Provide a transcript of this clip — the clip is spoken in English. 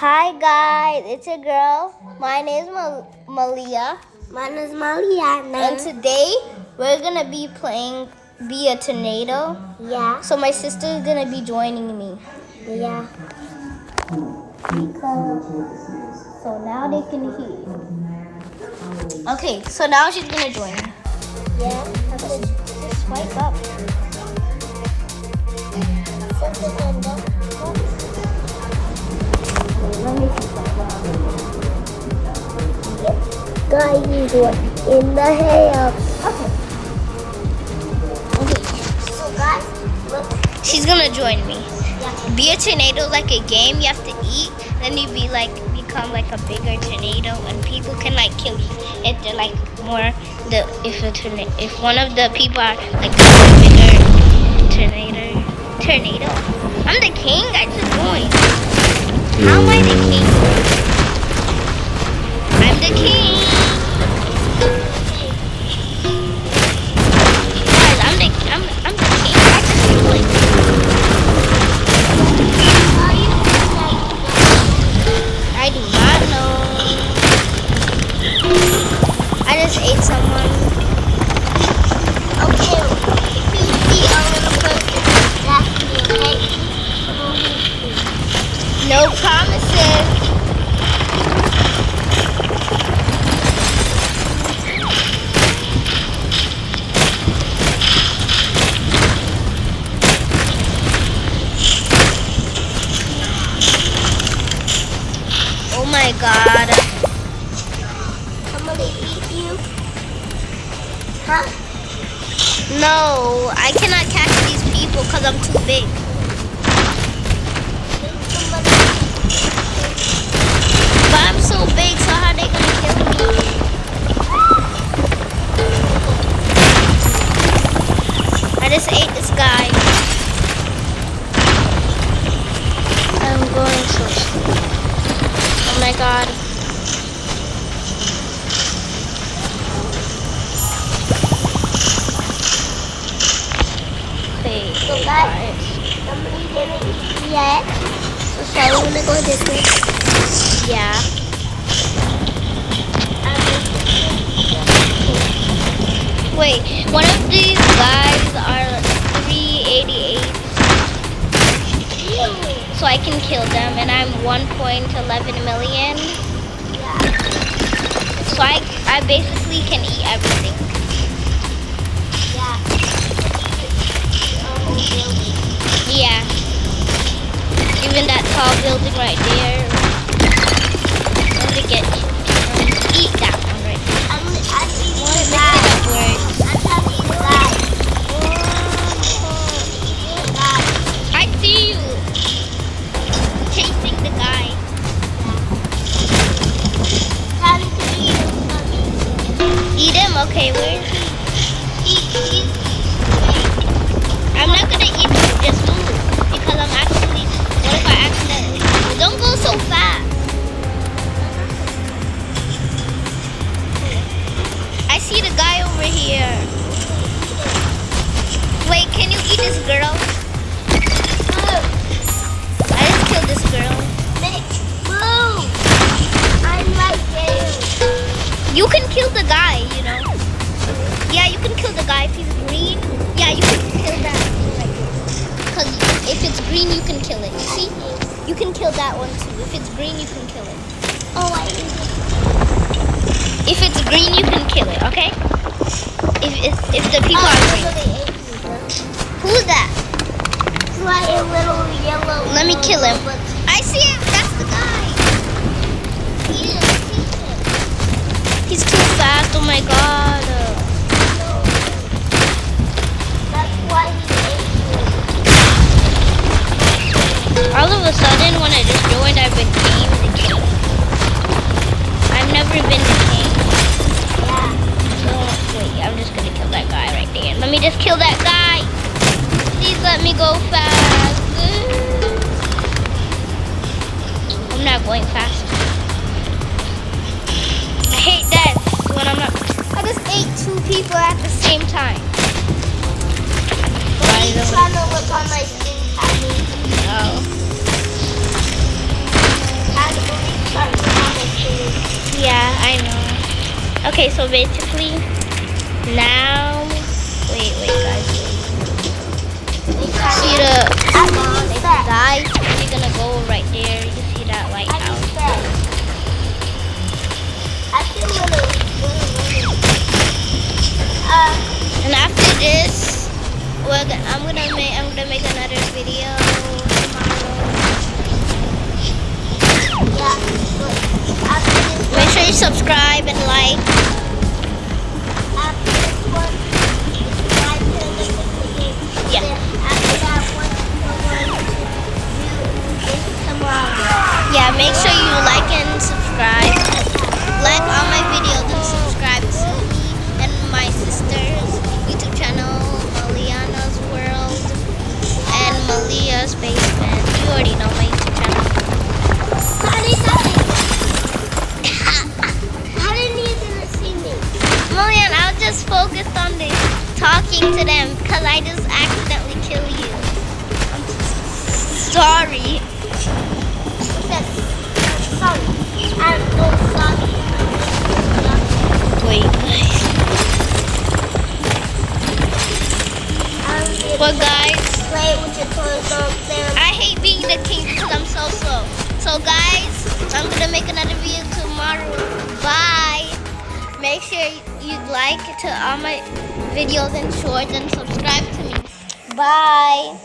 Hi guys, it's a girl. My name is Malia. Mine is Malia. And today we're gonna be playing Be a Tornado. Yeah. So my sister is gonna be joining me. Yeah. So now they can hear. Okay, so now she's gonna join. Yeah. Just swipe up. Let me see something. Guys, in the hair. Okay. So guys, look. She's gonna join me. Yeah. Be a tornado is like a game you have to eat. Then you become like a bigger tornado, and people can like kill you if they're like more if one of the people are like a bigger tornado. I'm the king. I just joined. How am I the king? I'm the king. Guys, I'm the king. I just joined. I do not know. I just ate someone. Okay. If you see a little person, that's me, okay? No promises. Oh my god. Somebody eat you? Huh? No, I cannot catch these people because I'm too big. But I'm so big, so how are they gonna kill me? I just ate this guy. I'm going so slow. Oh my god. Wait, So guys, somebody didn't eat yet. So shall we wanna go this way? yeah. Wait, one of these guys are 388. So I can kill them, and I'm 1.11 million. So I basically can eat everything. Yeah. Yeah. Even that tall building right there. I'm gonna eat that one right there. I'm eating Mix the it guy. up words. I'm trying to eat the guy. I see you. Chasing the guy. Trying to eat him. Eat him? Okay, where is he? Eat. I'm not gonna eat you, just move. Because I'm actually, what if I accidentally? Don't go so fast. I see the guy over here. Wait, can you eat this girl? I just killed this girl. Move. I'm right there. You can kill the guy, you know. Yeah, you can kill the guy if he's green. Yeah, you can kill that. Because if it's green, you can kill it. You see? You can kill that one too. If it's green, you can kill it. Oh, I ate it. If it's green, you can kill it, okay? If the people are green. Somebody ate me, bro. Who's that? It's like a little yellow. Let me kill him. I see him. That's the guy. Eat it. He's too fast. Oh my god. That's why he ate All of a sudden, when I just joined, I became the king. I've never been the king. you. Yeah. So, wait, I'm just gonna kill that guy right there. Let me just kill that guy. Please let me go fast. I'm not going fast. I hate death when I'm not. I just ate 2 people at the same time. He's trying to look on my skin. Oh. I'm Okay, so basically, now, wait, guys. See the, guys, we're gonna go right there. You see that lighthouse? And after this, I'm gonna make another video tomorrow. Make sure you subscribe and like. Yeah, make sure you like and subscribe. Like all my videos and subscribe to me and my sister's YouTube channel, Maliana's World and Malia's Basement. You already know my YouTube channel. How did you gonna see me? Malian, I was just focused on the talking to them because I just accidentally killed you. I'm sorry. Sorry. I'm so sorry. Wait, guys. But guys, Play with your toys up there. I hate being the king because I'm so slow. So guys, I'm gonna make another video tomorrow. Bye. Make sure you like to all my videos and shorts and subscribe to me. Bye.